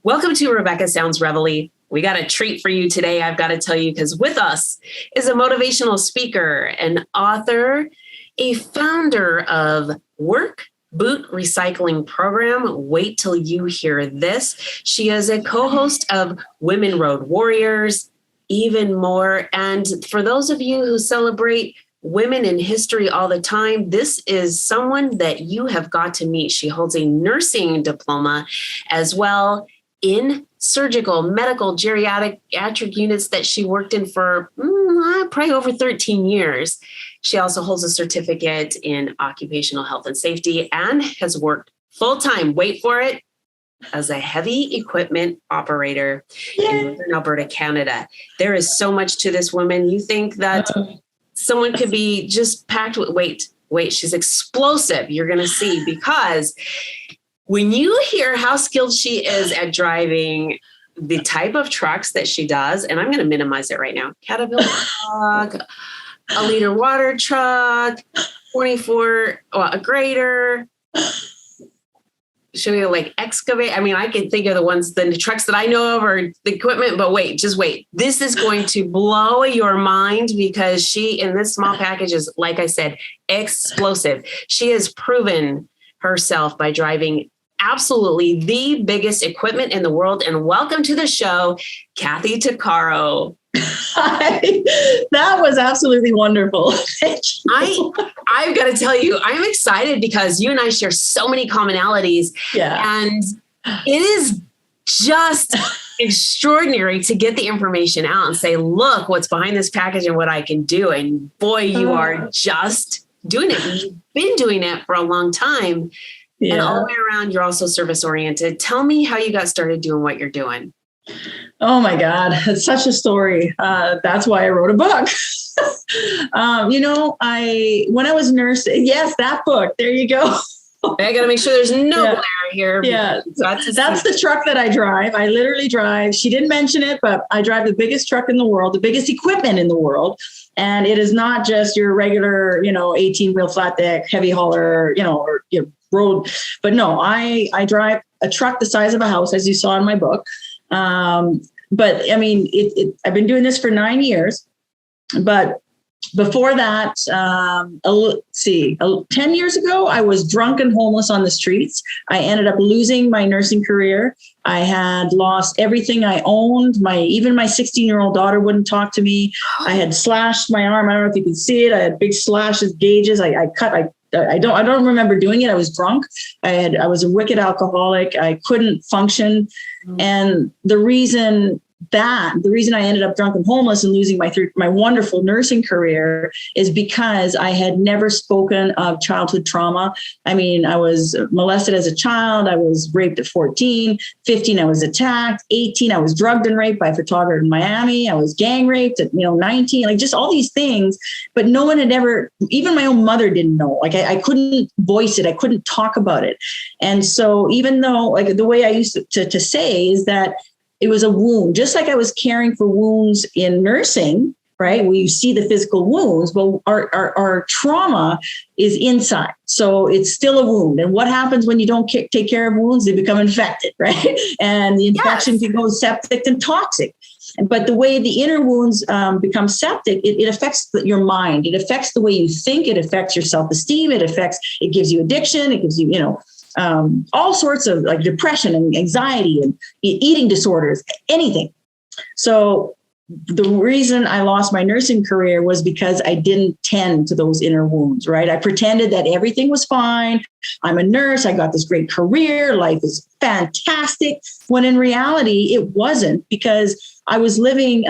Welcome to Rebecca Sounds Reveille. We got a treat for you today, I've got to tell you, because with us is a motivational speaker, an author, a founder of Work Boot Recycling Program. Wait till you hear this. She is a co-host of Women Road Warriors, even more. And for those of you who celebrate women in history all the time, this is someone that you have got to meet. She holds a nursing diploma as well in surgical, medical, geriatric units that she worked in for probably over 13 years. She also holds a certificate in occupational health and safety and has worked full-time, wait for it, as a heavy equipment operator in Northern Alberta, Canada. There is so much to this woman. You think that someone could be just packed with, wait, she's explosive. You're going to see, because when you hear how skilled she is at driving the type of trucks that she does, and I'm going to minimize it right now, Caterpillar truck, a liter water truck, 24, a grader, should we like excavate? I mean, I can think of the trucks that I know of or the equipment, but just wait. This is going to blow your mind, because she, in this small package, is, like I said, explosive. She has proven herself by driving absolutely the biggest equipment in the world. And welcome to the show, Kathy Tuccaro. Hi. That was absolutely wonderful. I've got to tell you, I'm excited because you and I share so many commonalities. Yeah. And it is just extraordinary to get the information out and say, look, what's behind this package and what I can do. And boy, you are just doing it. You've been doing it for a long time. Yeah. And all the way around, you're also service oriented. Tell me how you got started doing what you're doing. Oh my God, it's such a story. That's why I wrote a book. When I was nursing, yes, that book, there you go. I got to make sure there's no glare here. Yeah, that's the truck that I drive. I literally drive. She didn't mention it, but I drive the biggest truck in the world, the biggest equipment in the world. And it is not just your regular, 18-wheel flat deck, heavy hauler, or road. But no, I drive a truck the size of a house, as you saw in my book. But I mean, I've been doing this for 9 years, but before that, 10 years ago, I was drunk and homeless on the streets. I ended up losing my nursing career. I had lost everything I owned. Even my 16-year-old daughter wouldn't talk to me. I had slashed my arm. I don't know if you can see it. I had big slashes, gauges. I don't remember doing it. I was drunk. I was a wicked alcoholic. I couldn't function. And the reason I ended up drunk and homeless and losing my wonderful nursing career is because I had never spoken of childhood trauma. I mean, I was molested as a child. I was raped at 14, 15, I was attacked, 18, I was drugged and raped by a photographer in Miami. I was gang raped at 19, like just all these things, but no one had ever, even my own mother didn't know. Like I couldn't voice it. I couldn't talk about it. And so even though, like, the way I used to say is that it was a wound, just like I was caring for wounds in nursing, right? We see the physical wounds, but our trauma is inside. So it's still a wound. And what happens when you don't take care of wounds? They become infected, right? And the infection can go septic and toxic. But the way the inner wounds become septic, it affects your mind. It affects the way you think. It affects your self-esteem. It gives you addiction. It gives you, all sorts of like depression and anxiety and eating disorders, anything. So the reason I lost my nursing career was because I didn't tend to those inner wounds, right? I pretended that everything was fine. I'm a nurse. I got this great career. Life is fantastic. When in reality, it wasn't, because I was living,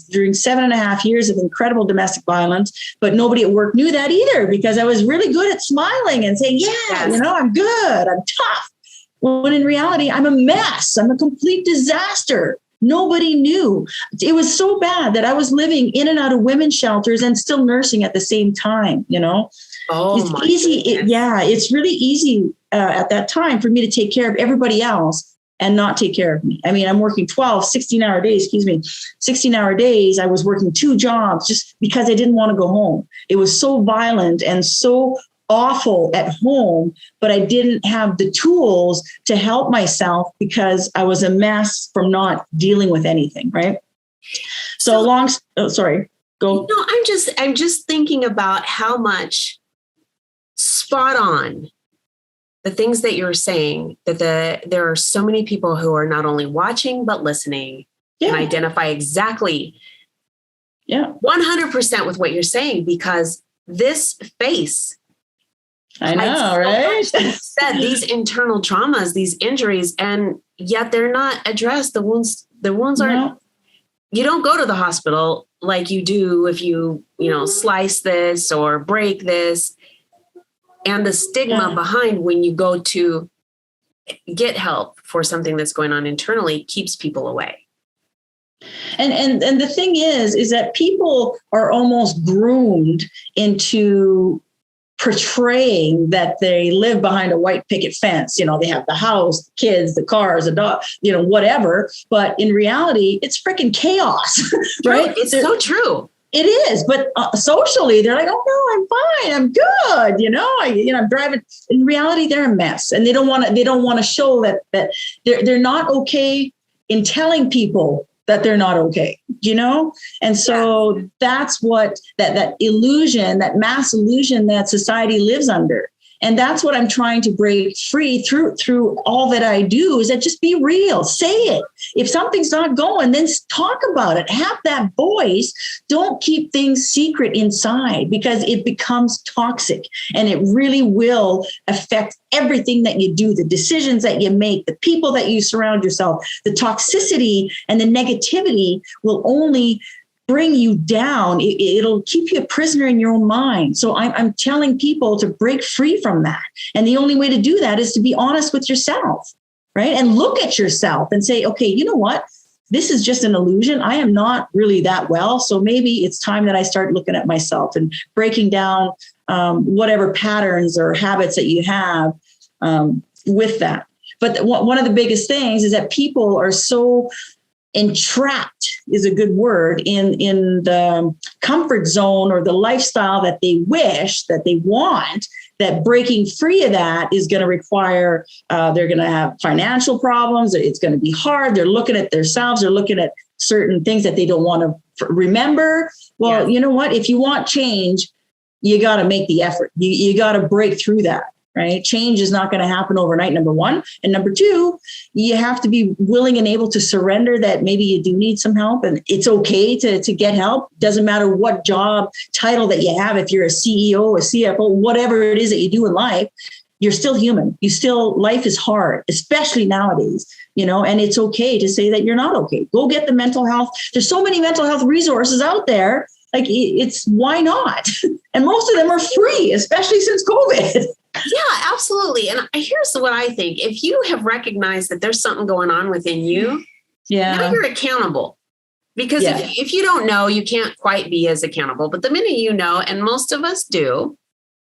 during 7.5 years of incredible domestic violence, but nobody at work knew that either, because I was really good at smiling and saying, I'm good, I'm tough. When in reality, I'm a mess. I'm a complete disaster. Nobody knew. It was so bad that I was living in and out of women's shelters and still nursing at the same time, It's easy. It's really easy at that time for me to take care of everybody else and not take care of me. I mean, I'm working 16-hour days. I was working 2 jobs just because I didn't want to go home. It was so violent and so awful at home, but I didn't have the tools to help myself because I was a mess from not dealing with anything. Right. Sorry, go. No, I'm just thinking about how much spot on the things that you're saying, that there are so many people who are not only watching, but listening and identify exactly 100% with what you're saying, because this face, I know, right? Said these internal traumas, these injuries, and yet they're not addressed. The wounds aren't, you don't go to the hospital like you do if you slice this or break this. And the stigma behind when you go to get help for something that's going on internally keeps people away. And the thing is that people are almost groomed into portraying that they live behind a white picket fence. They have the house, the kids, the cars, the dog, whatever. But in reality, it's freaking chaos, right? It's so true. It is, but socially, they're like, "Oh no, I'm fine, I'm good." I'm driving. In reality, they're a mess, and they don't want to show that they're not okay in telling people that they're not okay, And so that's what that illusion, that mass illusion that society lives under. And that's what I'm trying to break free through all that I do, is that just be real, say it. If something's not going, then talk about it. Have that voice. Don't keep things secret inside, because it becomes toxic, and it really will affect everything that you do, the decisions that you make, the people that you surround yourself. The toxicity and the negativity will only bring you down. It'll keep you a prisoner in your own mind. So I'm telling people to break free from that. And the only way to do that is to be honest with yourself, right? And look at yourself and say, okay, you know what? This is just an illusion. I am not really that well. So maybe it's time that I start looking at myself and breaking down whatever patterns or habits that you have with that. But one of the biggest things is that people are so entrapped, is a good word, in the comfort zone or the lifestyle that they wish, that they want, that breaking free of that is going to require, they're going to have financial problems. It's going to be hard. They're looking at themselves. They're looking at certain things that they don't want to remember. Well, you know what? If you want change, you got to make the effort. You got to break through that. Right? Change is not going to happen overnight, number one. And number two, you have to be willing and able to surrender that maybe you do need some help, and it's okay to get help. Doesn't matter what job title that you have. If you're a CEO, a CFO, whatever it is that you do in life, you're still human. Life is hard, especially nowadays, and it's okay to say that you're not okay. Go get the mental health. There's so many mental health resources out there. Like, why not? And most of them are free, especially since COVID. Yeah, absolutely. And here's what I think. If you have recognized that there's something going on within you, now you're accountable. Because if you don't know, you can't quite be as accountable. But the minute you know, and most of us do,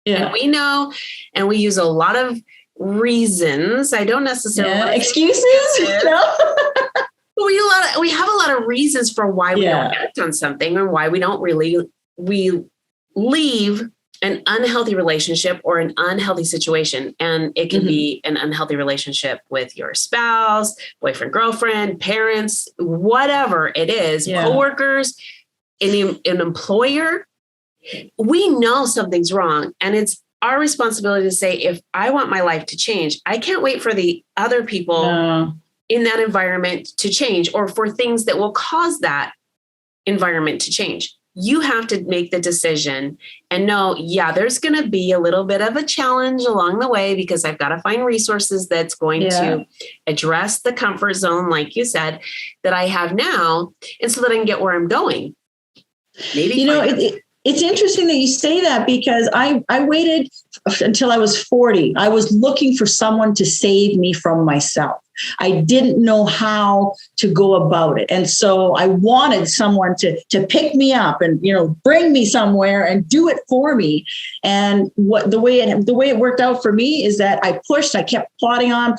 and we know, and we use a lot of reasons. I don't necessarily excuses. But we have a lot of reasons for why we don't act on something, or why we don't we leave an unhealthy relationship or an unhealthy situation. And it can be an unhealthy relationship with your spouse, boyfriend, girlfriend, parents, whatever it is, coworkers, an employer. We know something's wrong, and it's our responsibility to say, if I want my life to change, I can't wait for the other people in that environment to change, or for things that will cause that environment to change. You have to make the decision and know, there's going to be a little bit of a challenge along the way, because I've got to find resources that's going to address the comfort zone, like you said, that I have now, and so that I can get where I'm going. Maybe it's interesting that you say that, because I waited until I was 40. I was looking for someone to save me from myself. I didn't know how to go about it. And so I wanted someone to pick me up and, bring me somewhere and do it for me. And the way it worked out for me is that I pushed, I kept plodding on.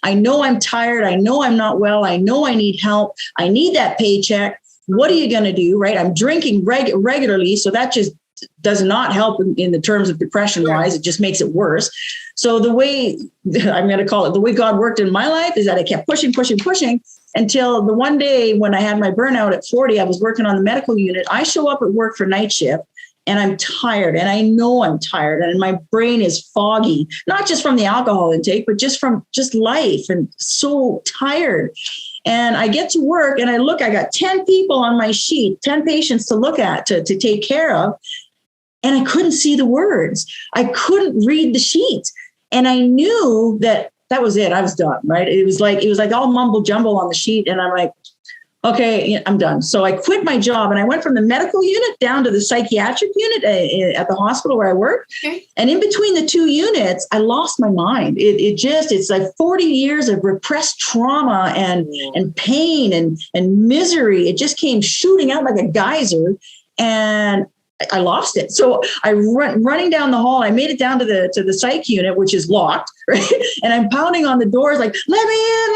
I know I'm tired. I know I'm not well. I know I need help. I need that paycheck. What are you going to do? Right. I'm drinking regularly. So that just does not help in the terms of depression wise. It just makes it worse. So the way I'm going to call it, the way God worked in my life is that I kept pushing until the one day when I had my burnout at 40, I was working on the medical unit. I show up at work for night shift and I'm tired, and I know I'm tired, and my brain is foggy, not just from the alcohol intake, but just from just life, and so tired. And I get to work and I got 10 people on my sheet, 10 patients to look at, to take care of. And I couldn't see the words. I couldn't read the sheet. And I knew that was it. I was done, right? It was like all mumble jumble on the sheet. And I'm like, okay, I'm done. So I quit my job and I went from the medical unit down to the psychiatric unit at the hospital where I work. Okay. And in between the two units, I lost my mind. It's like 40 years of repressed trauma and pain and misery. It just came shooting out like a geyser. And I lost it. So I running down the hall. I made it down to the psych unit, which is locked, right? And I'm pounding on the doors like, let me in.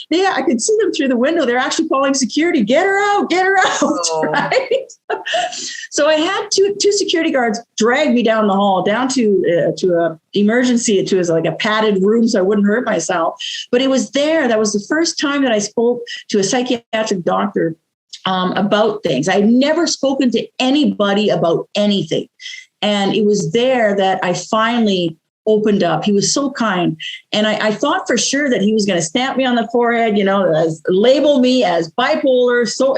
Yeah, I could see them through the window. They're actually calling security. Get her out, oh. Right? So I had two security guards drag me down the hall, down to a emergency, to like a padded room so I wouldn't hurt myself. But it was there. That was the first time that I spoke to a psychiatric doctor about things. I'd never spoken to anybody about anything. And it was there that I finally opened up. He was so kind. And I thought for sure that he was going to stamp me on the forehead, label me as bipolar, so,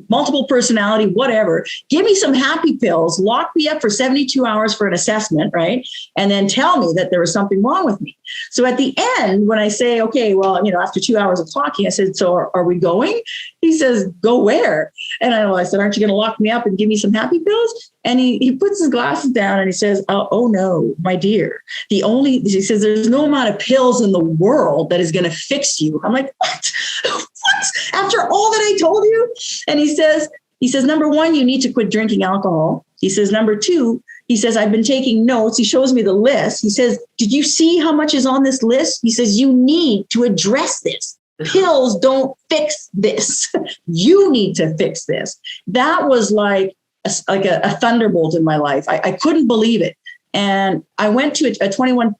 multiple personality, whatever, give me some happy pills, lock me up for 72 hours for an assessment, right? And then tell me that there was something wrong with me. So at the end, when I say, okay, well, after 2 hours of talking, I said, so are we going? He says, go where? And I said, aren't you going to lock me up and give me some happy pills? And he puts his glasses down and he says, oh no, my dear, he says, there's no amount of pills in the world that is going to fix you. I'm like, what? After all that I told you? And he says, number one, you need to quit drinking alcohol. He says, number two, he says, I've been taking notes. He shows me the list. He says, did you see how much is on this list? He says, you need to address this. Pills don't fix this. You need to fix this. That was like a thunderbolt in my life. I couldn't believe it. And I went to a 21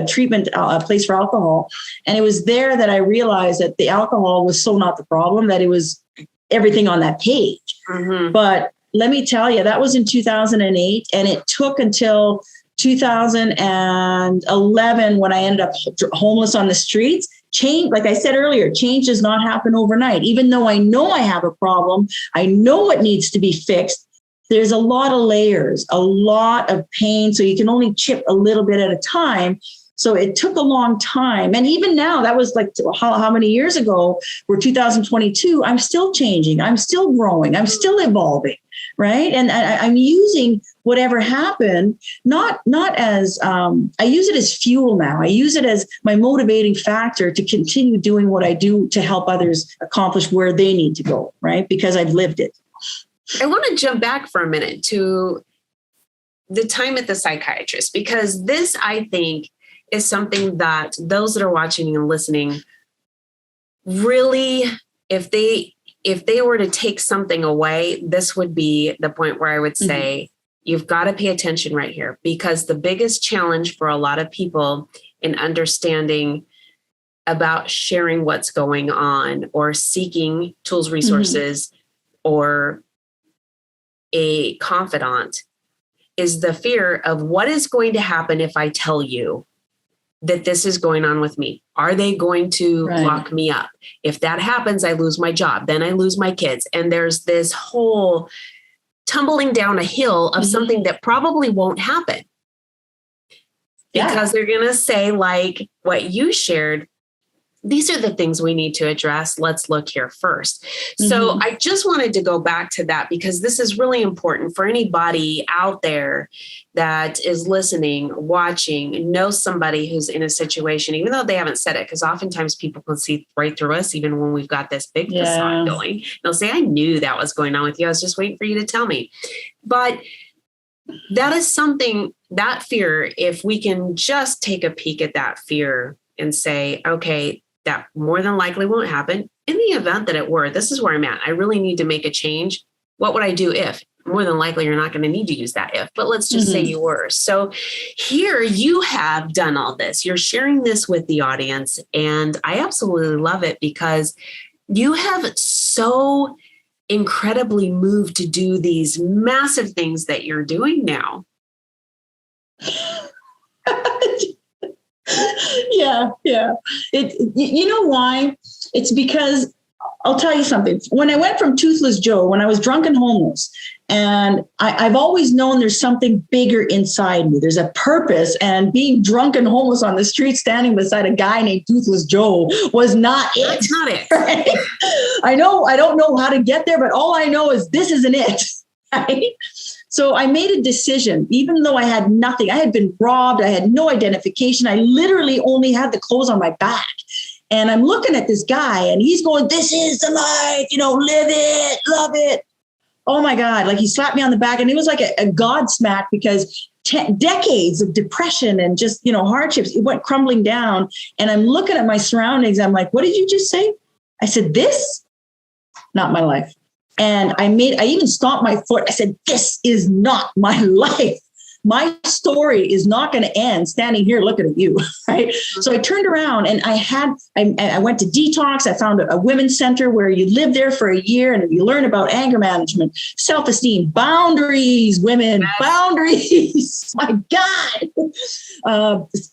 treatment place for alcohol. And it was there that I realized that the alcohol was so not the problem, that it was everything on that page. Mm-hmm. But let me tell you, that was in 2008. And it took until 2011 when I ended up homeless on the streets. Change, like I said earlier, change does not happen overnight. Even though I know I have a problem, I know it needs to be fixed. There's a lot of layers, a lot of pain. So you can only chip a little bit at a time. So it took a long time. And even now, that was like how many years ago? We're 2022. I'm still changing. I'm still growing. I'm still evolving. Right. And I'm using whatever happened, not as I use it as fuel now. I use it as my motivating factor to continue doing what I do to help others accomplish where they need to go. Right. Because I've lived it. I want to jump back for a minute to the time at the psychiatrist, because this, I think, is something that those that are watching and listening really, if they were to take something away, this would be the point where I would say, you've got to pay attention right here, because the biggest challenge for a lot of people in understanding about sharing what's going on or seeking tools, resources, or a confidant is the fear of what is going to happen if I tell you that this is going on with me. Are they going to lock me up? If that happens, I lose my job. Then I lose my kids. And there's this whole tumbling down a hill of something that probably won't happen. Because they're going to say, like what you shared, these are the things we need to address. Let's look here first. So I just wanted to go back to that, because this is really important for anybody out there that is listening, watching, knows somebody who's in a situation, even though they haven't said it, because oftentimes people can see right through us, even when we've got this big facade going. They'll say, I knew that was going on with you. I was just waiting for you to tell me. But that is something, that fear, if we can just take a peek at that fear and say, okay, that more than likely won't happen. In the event that it were, this is where I'm at. I really need to make a change. What would I do if? more than likely you're not going to need to use that if, but let's just say you were. So here you have done all this. You're sharing this with the audience. And I absolutely love it because you have so incredibly moved to do these massive things that you're doing now. Yeah. You know why? It's because I'll tell you something. When I went from Toothless Joe, when I was drunk and homeless, and I've always known there's something bigger inside me. There's a purpose, and being drunk and homeless on the street, standing beside a guy named Toothless Joe was not it. That's not it. Right? I don't know how to get there, but all I know is this isn't it. Right? So I made a decision, even though I had nothing. I had been robbed. I had no identification. I literally only had the clothes on my back. And I'm looking at this guy and he's going, this is the life, live it, love it. Oh my God. Like he slapped me on the back, and it was like a God smack because decades of depression and just, hardships, it went crumbling down. And I'm looking at my surroundings. I'm like, what did you just say? I said, this, not my life. And I even stomped my foot. I said, this is not my life. My story is not going to end standing here looking at you, right? So I turned around and I went to detox. I found a women's center where you live there for a year and you learn about anger management, self-esteem, boundaries, women, boundaries. My God.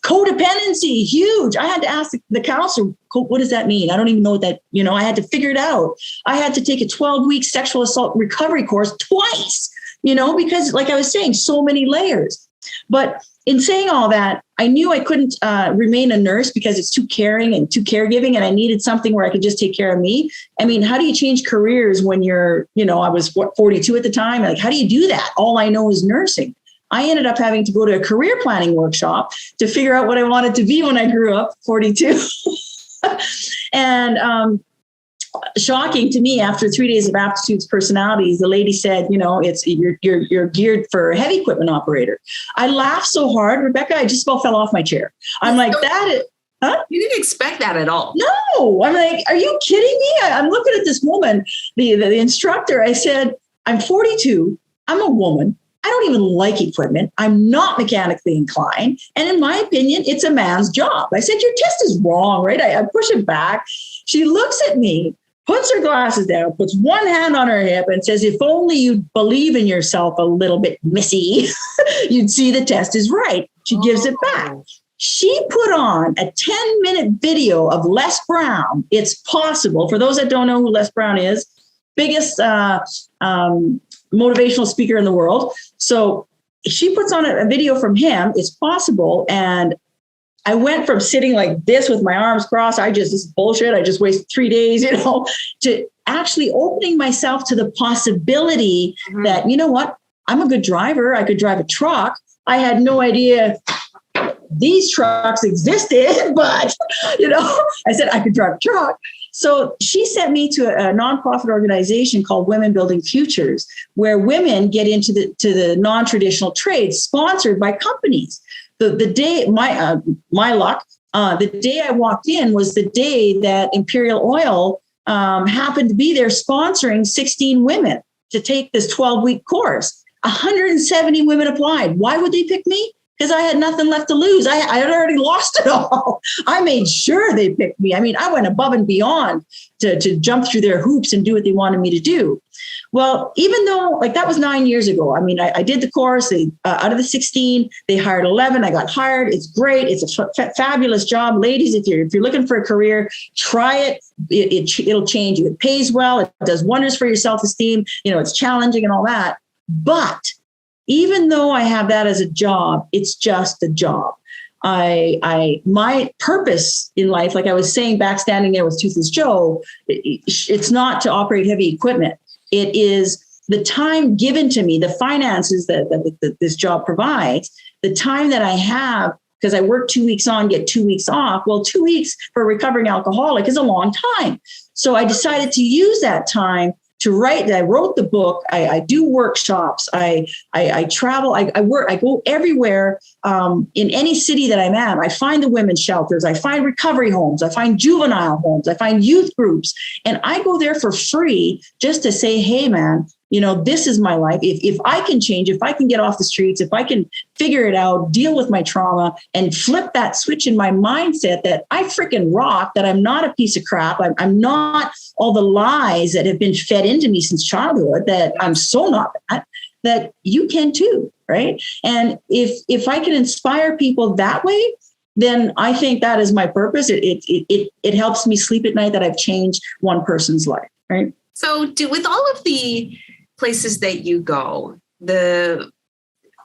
Codependency, huge. I had to ask the counselor, what does that mean? I don't even know what that, I had to figure it out. I had to take a 12-week sexual assault recovery course twice. Because like I was saying, so many layers. But in saying all that, I knew I couldn't remain a nurse because it's too caring and too caregiving. And I needed something where I could just take care of me. I mean, how do you change careers when you're, I was 42 at the time? Like, how do you do that? All I know is nursing. I ended up having to go to a career planning workshop to figure out what I wanted to be when I grew up, 42. And, shocking to me, after 3 days of aptitudes personalities, the lady said, it's you're geared for a heavy equipment operator. I laughed so hard, Rebecca, I just about fell off my chair. I'm like, huh? You didn't expect that at all. No, I'm like, are you kidding me? I'm looking at this woman, the instructor. I said, I'm 42. I'm a woman. I don't even like equipment. I'm not mechanically inclined. And in my opinion, it's a man's job. I said, your test is wrong, right? I push it back. She looks at me, puts her glasses down, puts one hand on her hip and says, if only you'd believe in yourself a little bit, missy, you'd see the test is right. She gives it back. She put on a 10-minute video of Les Brown. It's possible. For those that don't know who Les Brown is, biggest motivational speaker in the world. So she puts on a video from him. It's possible. And I went from sitting like this with my arms crossed. This is bullshit. I just wasted 3 days, to actually opening myself to the possibility that, what, I'm a good driver. I could drive a truck. I had no idea these trucks existed, but, I said I could drive a truck. So she sent me to a nonprofit organization called Women Building Futures, where women get into the non-traditional trades sponsored by companies. The day, my luck, the day I walked in was the day that Imperial Oil happened to be there sponsoring 16 women to take this 12-week course. 170 women applied. Why would they pick me? Because I had nothing left to lose. I had already lost it all. I made sure they picked me. I mean, I went above and beyond to jump through their hoops and do what they wanted me to do. Well, even though that was 9 years ago, I mean, I did the course. Out of the 16, they hired 11. I got hired. It's great. It's a fabulous job. Ladies, if you're looking for a career, try it. It'll change you. It pays well. It does wonders for your self-esteem. It's challenging and all that. But even though I have that as a job, it's just a job. My purpose in life, like I was saying, back standing there with Toothless Joe, it's not to operate heavy equipment. It is the time given to me, the finances that this job provides, the time that I have, because I work 2 weeks on, get 2 weeks off. Well, 2 weeks for a recovering alcoholic is a long time. So I decided to use that time to write. I wrote the book. I do workshops. I travel. I work. I go everywhere. In any city that I'm at, I find the women's shelters. I find recovery homes. I find juvenile homes. I find youth groups, and I go there for free just to say, "Hey, man, this is my life. If I can change, if I can get off the streets, if I can figure it out, deal with my trauma and flip that switch in my mindset that I freaking rock, that I'm not a piece of crap. I'm not all the lies that have been fed into me since childhood, that I'm so not that you can too. Right. And if I can inspire people that way, then I think that is my purpose. It helps me sleep at night that I've changed one person's life. Right. So with all of the places that you go,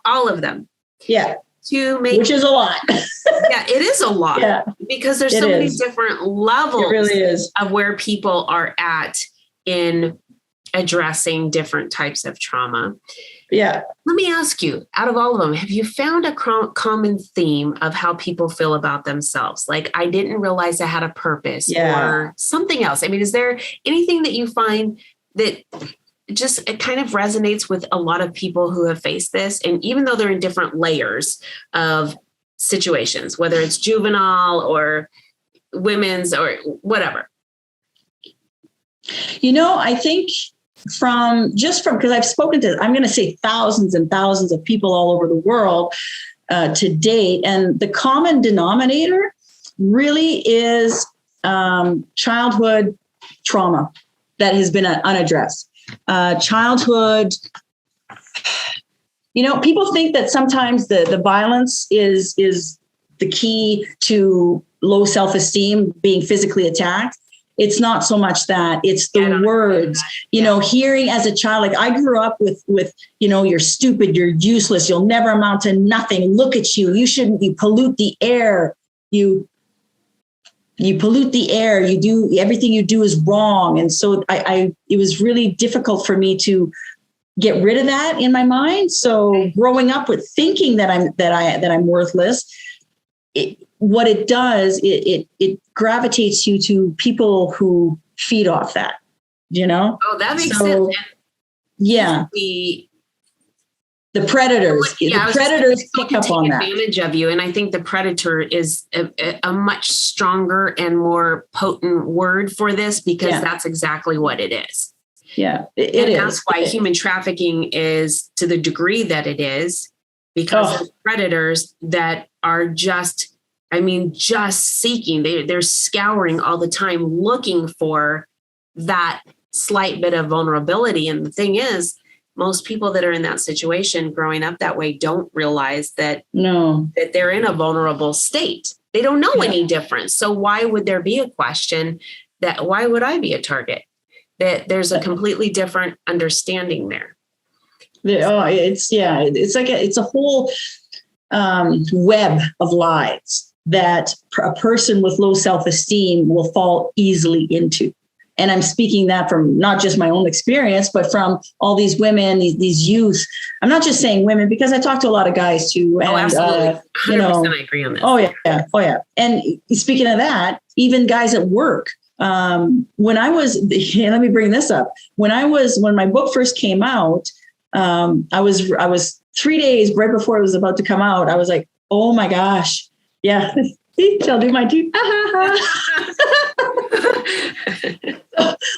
all of them. Yeah. Which is a lot. Yeah, it is a lot. Yeah. Because there's so many different levels of where people are at in addressing different types of trauma. Yeah. Let me ask you, out of all of them, have you found a common theme of how people feel about themselves? Like, I didn't realize I had a purpose or something else. I mean, is there anything that you find that just it kind of resonates with a lot of people who have faced this? And even though they're in different layers of situations, whether it's juvenile or women's or whatever. I think because I've spoken to, I'm going to say thousands and thousands of people all over the world to date. And the common denominator really is childhood trauma that has been unaddressed. Childhood, people think that sometimes the violence is the key to low self-esteem, being physically attacked. It's not so much that, it's the words, hearing as a child. Like, I grew up with, you're stupid, you're useless, you'll never amount to nothing. Look at you. You pollute the air. You pollute the air. You do everything you do is wrong. And so it was really difficult for me to get rid of that in my mind. So growing up with thinking that I'm worthless, what it does, it gravitates you to people who feed off that, Oh, that makes sense. Yeah. The predators, pick up on that. Advantage of you. And I think the predator is a much stronger and more potent word for this, because that's exactly what it is. Yeah, it is. That's why human trafficking is to the degree that it is, because of predators that are just seeking, they're scouring all the time, looking for that slight bit of vulnerability. And the thing is, most people that are in that situation growing up that way don't realize that they're in a vulnerable state. They don't know any difference. So why would there be a question that, why would I be a target? That there's a completely different understanding there. It's a whole web of lies that a person with low self-esteem will fall easily into. And I'm speaking that from not just my own experience, but from all these women, these youth. I'm not just saying women, because I talk to a lot of guys too. And, absolutely. 100% I agree on this. Oh yeah. And speaking of that, even guys at work. When I was, let me bring this up. When my book first came out, I was 3 days right before it was about to come out. I was like, oh my gosh. Yeah. I'll do my teeth.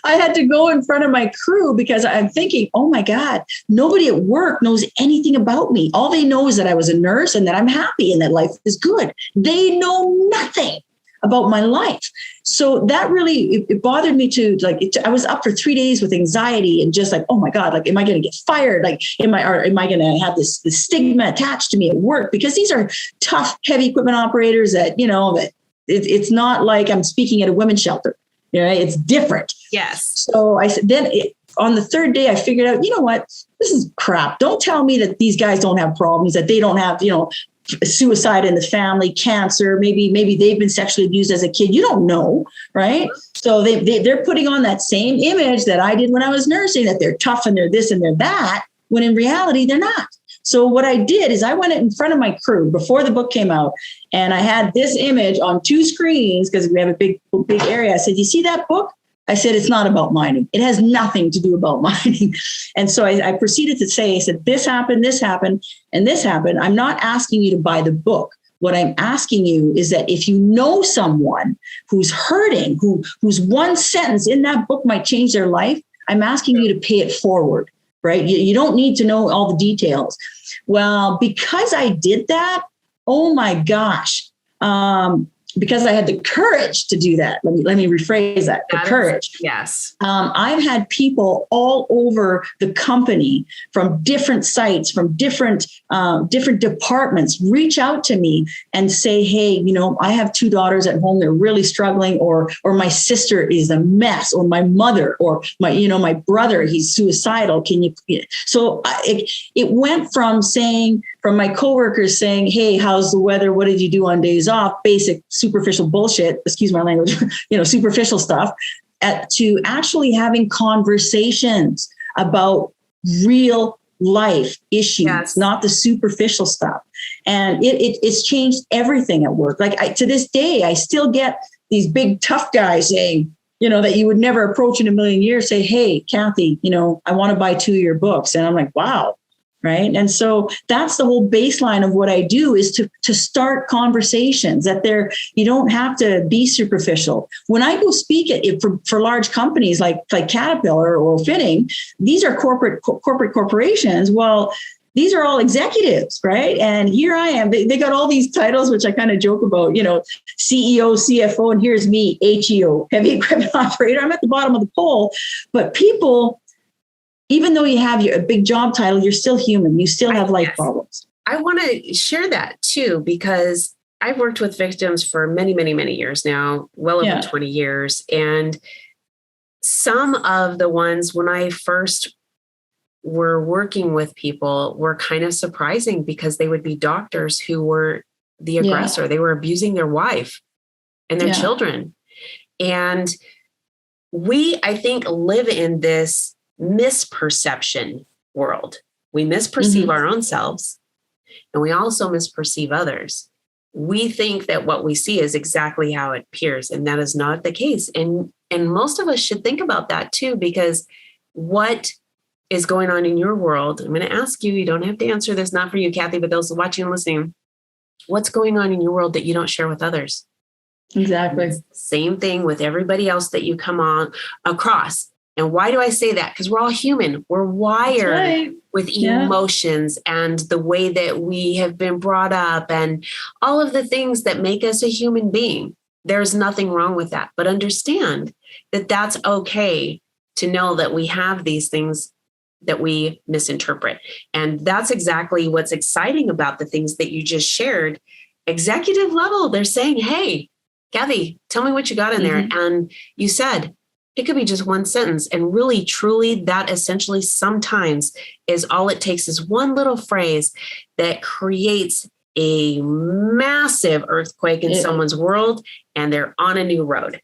I had to go in front of my crew because I'm thinking, oh my God, nobody at work knows anything about me. All they know is that I was a nurse and that I'm happy and that life is good. They know nothing about my life. So that really, it bothered me to I was up for 3 days with anxiety and just like, oh my God, like, am I going to get fired? Like, am I going to have this stigma attached to me at work? Because these are tough, heavy equipment operators that it's not like I'm speaking at a women's shelter. It's different. Yes. So I said, on the third day, I figured out, you know what, this is crap. Don't tell me that these guys don't have problems, that they don't have, suicide in the family, cancer, maybe they've been sexually abused as a kid. You don't know, right? So they're putting on that same image that I did when I was nursing, that they're tough and they're this and they're that, when in reality, they're not. So what I did is I went in front of my crew before the book came out, and I had this image on 2 screens because we have a big area. I said, you see that book? I said, it's not about mining. It has nothing to do about mining. And so I proceeded to say, I said, this happened, and this happened. I'm not asking you to buy the book. What I'm asking you is that if you know someone who's hurting, whose one sentence in that book might change their life, I'm asking you to pay it forward, right? You don't need to know all the details. Well, because I did that, oh my gosh, because I had the courage to do that. Let me rephrase that. The courage. Yes. I've had people all over the company from different sites, from different departments reach out to me and say, hey, I have 2 daughters at home. They're really struggling, or my sister is a mess, or my mother, or my brother, he's suicidal. Can you? So it went from my coworkers saying, hey, how's the weather? What did you do on days off? Basic superficial bullshit, excuse my language, superficial stuff, to actually having conversations about real life issues, yes, not the superficial stuff. And it's changed everything at work. Like to this day, I still get these big tough guys saying, that you would never approach in a million years, say, hey, Kathy, I want to buy 2 of your books. And I'm like, wow. Right. And so that's the whole baseline of what I do, is to start conversations that you don't have to be superficial. When I go speak for large companies like Caterpillar or Fitting, these are corporate corporations. Well, these are all executives, right? And here I am. They got all these titles, which I kind of joke about, CEO, CFO, and here's me, HEO, heavy equipment operator. I'm at the bottom of the pole, but people, even though you have a big job title, you're still human. You still have life problems. I want to share that too, because I've worked with victims for many, many, many years now, well over 20 years. And some of the ones when I first were working with people were kind of surprising, because they would be doctors who were the aggressor. Yeah. They were abusing their wife and their children. And we, I think, live in this misperception world. We misperceive our own selves, and we also misperceive others. We think that what we see is exactly how it appears, and that is not the case. And most of us should think about that too, because what is going on in your world, I'm going to ask you, you don't have to answer this, not for you, Kathy, but those watching and listening, what's going on in your world that you don't share with others? Exactly. Same thing with everybody else that you come on across. And why do I say that? Because we're all human. We're wired with emotions and the way that we have been brought up and all of the things that make us a human being. There's nothing wrong with that. But understand that that's okay to know that we have these things that we misinterpret. And that's exactly what's exciting about the things that you just shared. Executive level, they're saying, hey, Kathy, tell me what you got in there. And you said, it could be just one sentence. And really, truly, that essentially sometimes is all it takes, is one little phrase that creates a massive earthquake in someone's world, and they're on a new road.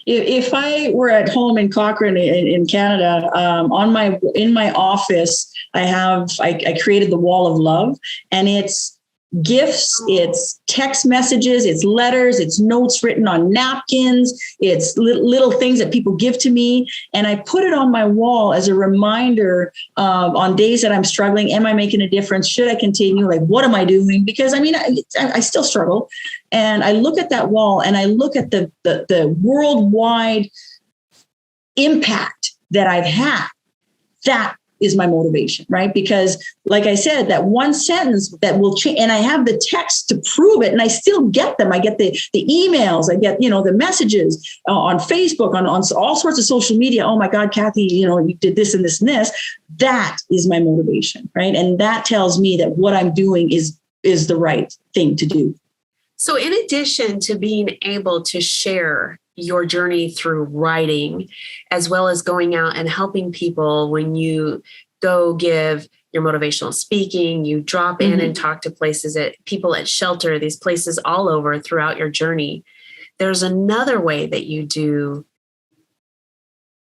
If I were at home in Cochrane in Canada, in my office, I created the wall of love, and it's gifts, it's text messages, it's letters, it's notes written on napkins, it's little things that people give to me. And I put it on my wall as a reminder on days that I'm struggling. Am I making a difference? Should I continue? Like, what am I doing? Because I still struggle. And I look at that wall and I look at the worldwide impact that I've had. That is my motivation, right? Because like I said, that one sentence that will change, and I have the text to prove it, and I still get them. I get the emails, I get, the messages on Facebook, on all sorts of social media. Oh my God, Kathy, you did this and this and this. That is my motivation, right? And that tells me that what I'm doing is the right thing to do. So in addition to being able to share your journey through writing, as well as going out and helping people when you go give your motivational speaking, you drop in and talk to people at shelter, these places all over throughout your journey. There's another way that you do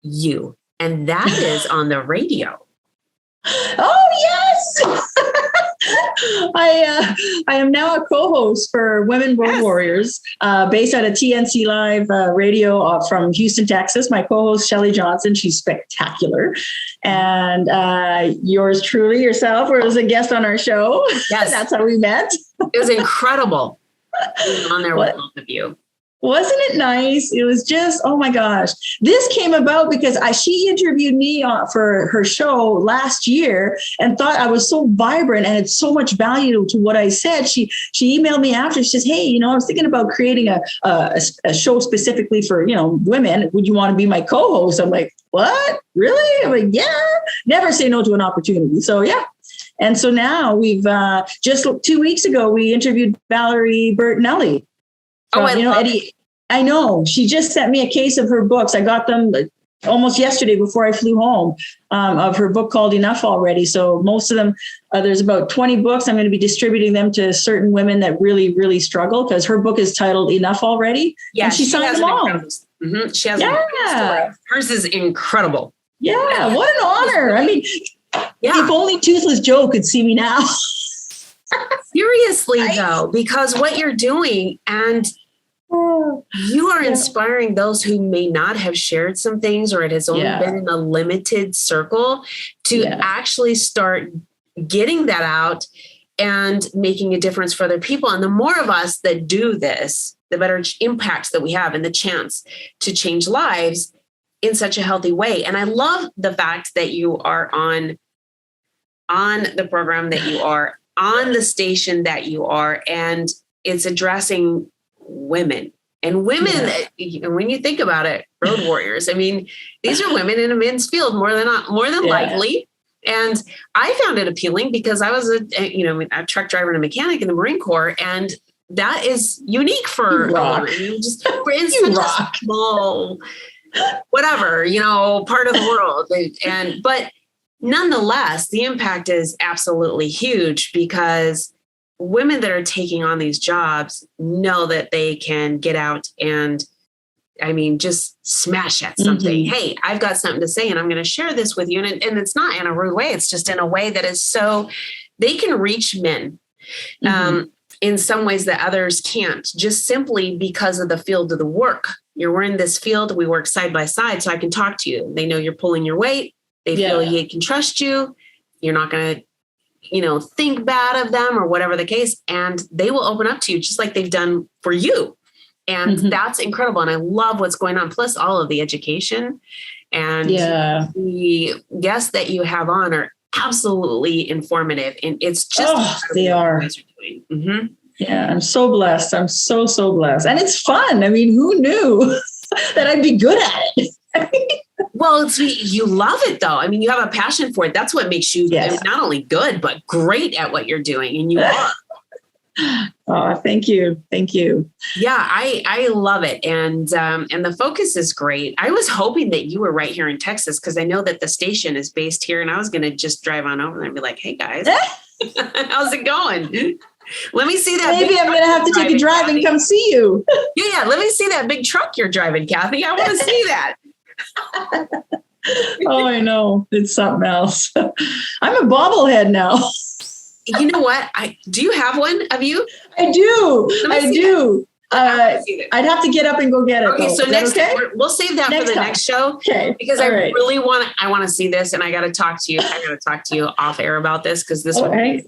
you, and that is on the radio. Oh, yes. I am now a co-host for Women Road Warriors, based out of TNC Live Radio from Houston, Texas. My co-host, Shelly Johnson, she's spectacular. And yours truly, yourself, was a guest on our show. Yes. That's how we met. It was incredible being on there with both of you. Wasn't it nice? It was just, oh my gosh. This came about because she interviewed me for her show last year and thought I was so vibrant and it's so much value to what I said. She emailed me after. She says, hey, I was thinking about creating a show specifically for, women. Would you want to be my co-host? I'm like, what? Really? I'm like, yeah. Never say no to an opportunity. So yeah. And so now we've just 2 weeks ago, we interviewed Valerie Bertinelli. Eddie. I know. She just sent me a case of her books. I got them almost yesterday before I flew home, of her book called Enough Already. So most of them, there's about 20 books. I'm going to be distributing them to certain women that really, really struggle because her book is titled Enough Already. Yeah, and she signed them all. Mm-hmm. She has an story. Hers is incredible. Yeah, what an honor. I mean, if only Toothless Joe could see me now. Seriously, though, because what you're doing and you are inspiring those who may not have shared some things, or it has only been in a limited circle, to actually start getting that out and making a difference for other people. And the more of us that do this, the better impact that we have and the chance to change lives in such a healthy way. And I love the fact that you are on the program that you are, on the station that you are, and it's addressing women. And women, when you think about it, road warriors, I mean, these are women in a men's field more than likely. And I found it appealing because I was a truck driver and a mechanic in the Marine Corps, and that is unique for a woman. We're in such a small, whatever, part of the world. But nonetheless, the impact is absolutely huge because women that are taking on these jobs know that they can get out and, just smash at something. Mm-hmm. Hey, I've got something to say and I'm going to share this with you. And it's not in a rude way. It's just in a way that is so they can reach men in some ways that others can't, just simply because of the field of the work. We're in this field. We work side by side. So I can talk to you. They know you're pulling your weight. They feel they can trust you. You're not going to, think bad of them or whatever the case. And they will open up to you just like they've done for you. And that's incredible. And I love what's going on. Plus all of the education and the guests that you have on are absolutely informative. And it's just, they are. What you guys are doing. Mm-hmm. Yeah, I'm so blessed. I'm so, so blessed. And it's fun. I mean, who knew that I'd be good at it? Well, you love it, though. I mean, you have a passion for it. That's what makes you not only good, but great at what you're doing. And you are. Oh, thank you. Thank you. Yeah, I love it. And the focus is great. I was hoping that you were right here in Texas because I know that the station is based here. And I was going to just drive on over there and be like, hey, guys, how's it going? Let me see that. Maybe I'm going to have to take a drive and come see you. Yeah. Let me see that big truck you're driving, Kathy. I want to see that. Oh, I know. It's something else. I'm a bobblehead now. You know what? Do you have one of you? I do. I'd have to get up and go get it. Okay, though. so we'll save that for the next show. Okay. Because I really want to see this, and I got to talk to you. I got to talk to you off air about this because this. Okay.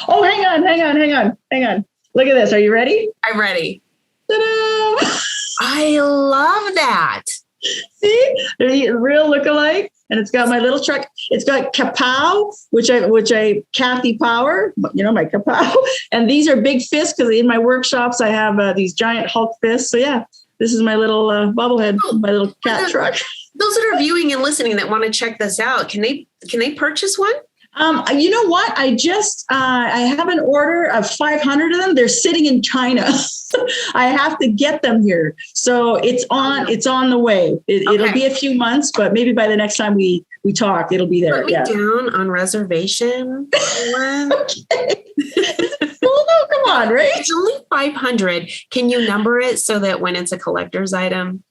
Oh, hang on. Look at this. Are you ready? I'm ready. Ta-da! I love that. See, they're real lookalike, and it's got my little truck. It's got kapow, which I Kathy Power, my kapow. And these are big fists because in my workshops I have these giant Hulk fists. So yeah, this is my little bobblehead, my little cat truck. Those that are viewing and listening that want to check this out, can they purchase one? You know what? I just, I have an order of 500 of them. They're sitting in China. I have to get them here. So it's on the way. It'll be a few months, but maybe by the next time we talk, it'll be there. Put me down on reservation. Okay. Well, come on, right? It's only 500. Can you number it so that when it's a collector's item?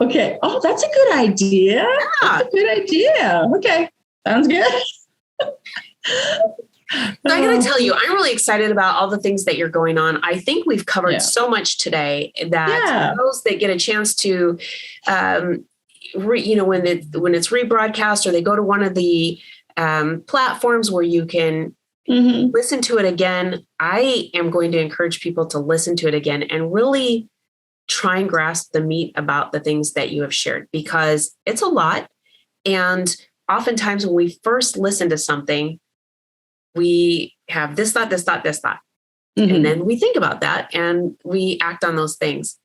Okay. Oh, that's a good idea. Yeah. That's a good idea. Okay. Sounds good. So I got to tell you, I'm really excited about all the things that you're going on. I think we've covered so much today that those that get a chance to, when it's rebroadcast or they go to one of the platforms where you can listen to it again. I am going to encourage people to listen to it again and really try and grasp the meat about the things that you have shared, because it's a lot. And oftentimes when we first listen to something, we have this thought, this thought, this thought. And then we think about that and we act on those things.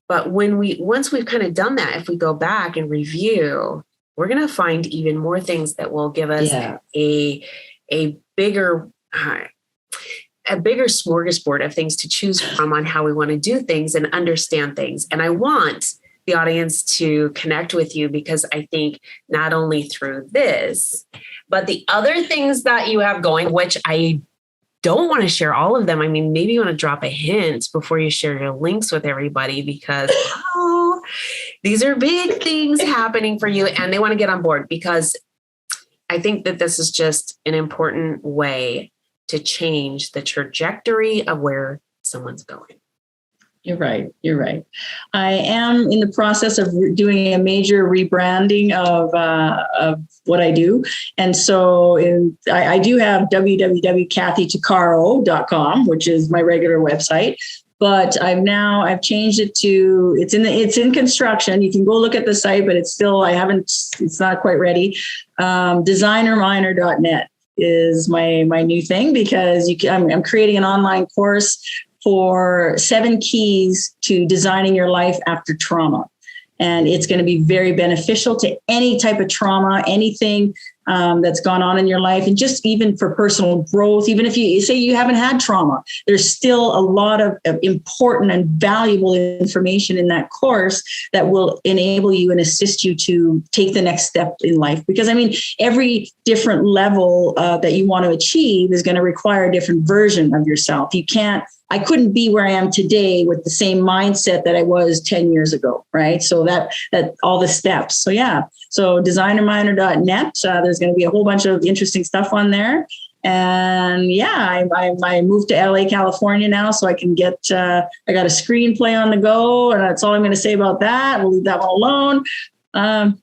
But once we've kind of done that, if we go back and review, we're going to find even more things that will give us a bigger smorgasbord of things to choose from on how we want to do things and understand things. And I want the audience to connect with you, because I think not only through this, but the other things that you have going, which I don't want to share all of them. I mean, maybe you want to drop a hint before you share your links with everybody, because these are big things happening for you and they want to get on board, because I think that this is just an important way to change the trajectory of where someone's going. You're right. I am in the process of doing a major rebranding of what I do. And so I do have www.kmtuccaro.com, which is my regular website. But I've changed it to, it's in construction. You can go look at the site, but it's not quite ready. Designerminor.net is my new thing, because I'm creating an online course for 7 keys to designing your life after trauma. And it's going to be very beneficial to any type of trauma, anything that's gone on in your life, and just even for personal growth. Even if you say you haven't had trauma, there's still a lot of important and valuable information in that course that will enable you and assist you to take the next step in life. Because I mean, every different level that you want to achieve is going to require a different version of yourself. I couldn't be where I am today with the same mindset that I was 10 years ago, right? So that all the steps. So yeah, so designerminor.net, there's going to be a whole bunch of interesting stuff on there. And yeah, I moved to LA, California now, so I can I got a screenplay on the go, and that's all I'm going to say about that. We'll leave that one alone.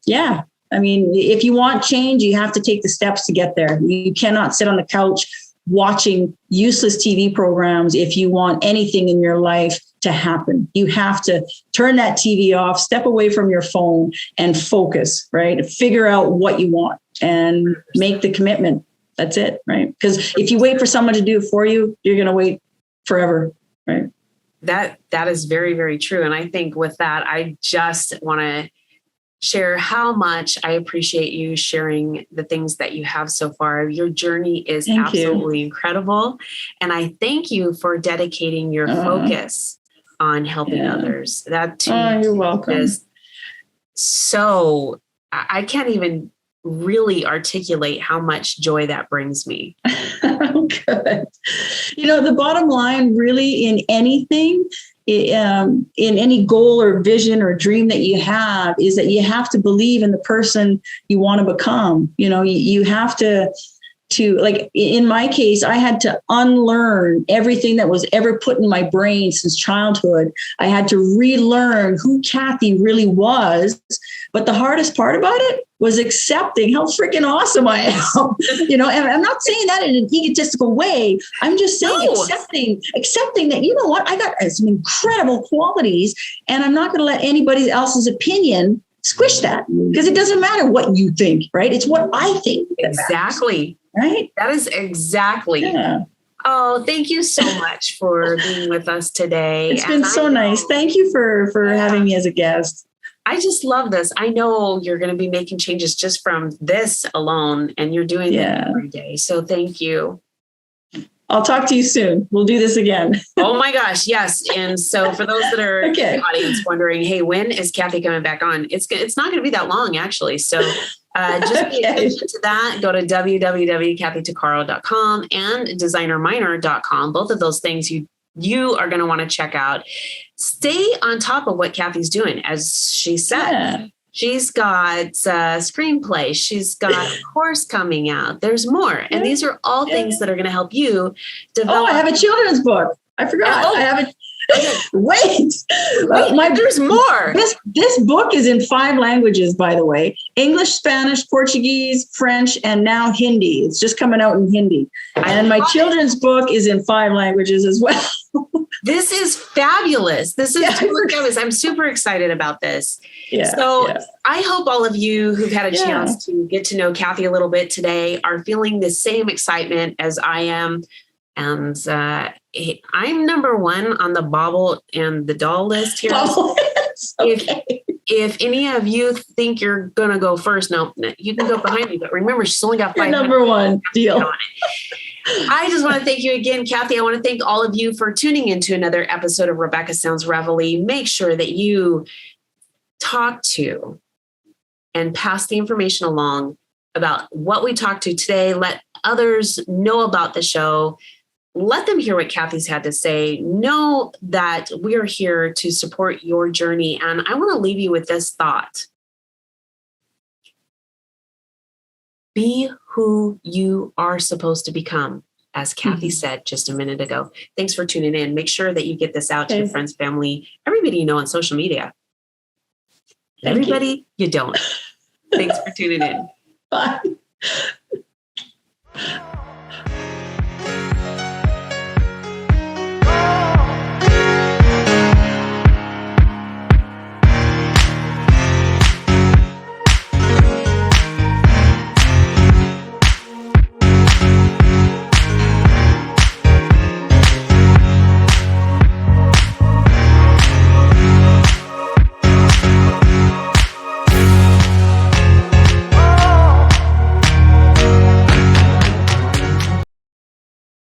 Yeah, I mean, if you want change, you have to take the steps to get there. You cannot sit on the couch watching useless TV programs if you want anything in your life to happen. You have to turn that TV off, step away from your phone and focus, right? Figure out what you want and make the commitment. That's it, right? Because if you wait for someone to do it for you, you're going to wait forever, right? That is very, very true. And I think with that, I just want to share how much I appreciate you sharing the things that you have so far. Your journey is absolutely incredible. And I thank you for dedicating your focus on helping others. That too you're welcome. Is so, I can't even really articulate how much joy that brings me. Good. The bottom line really in anything, in any goal or vision or dream that you have, is that you have to believe in the person you want to become. You have to like in my case, I had to unlearn everything that was ever put in my brain since childhood. I had to relearn who Kathy really was. But the hardest part about it was accepting how freaking awesome I am. And I'm not saying that in an egotistical way. I'm just saying accepting that, you know what, I got some incredible qualities, and I'm not going to let anybody else's opinion squish that, because it doesn't matter what you think, right? It's what I think. Exactly. Right? That is exactly. Yeah. Oh, thank you so much for being with us today. It's been so nice. Thank you for having me as a guest. I just love this. I know you're going to be making changes just from this alone, and you're doing it every day. So thank you. I'll talk to you soon. We'll do this again. Oh my gosh. Yes. And so for those that are in the audience wondering, hey, when is Kathy coming back on? It's not going to be that long, actually. So just pay attention to that. Go to www.kmtuccaro.com and designerminor.com. Both of those things you are going to want to check out. Stay on top of what Kathy's doing. As she said, she's got a screenplay. She's got a course coming out. There's more. And these are all things that are going to help you develop. Oh, I have a children's book. I forgot. Wait, there's more. This book is in 5 languages, by the way: English, Spanish, Portuguese, French, and now Hindi. It's just coming out in Hindi. And my children's book is in 5 languages as well. This is fabulous. This is fabulous. I'm super excited about this. I hope all of you who've had a chance to get to know Kathy a little bit today are feeling the same excitement as I am. And I'm number 1 on the bauble and the doll list here. Okay. If any of you think you're going to go first, no, you can go behind me. But remember, she's only got 5 number 1. Deal. I just want to thank you again, Kathy. I want to thank all of you for tuning into another episode of Rebecca Sounds Reveille. Make sure that you talk to and pass the information along about what we talked to today. Let others know about the show. Let them hear what Kathy's had to say. Know that we're here to support your journey. And I want to leave you with this thought. Be who you are supposed to become, as Kathy said just a minute ago. Thanks for tuning in. Make sure that you get this out to your friends, family, everybody you know on social media. Everybody you don't. Thanks for tuning in. Bye.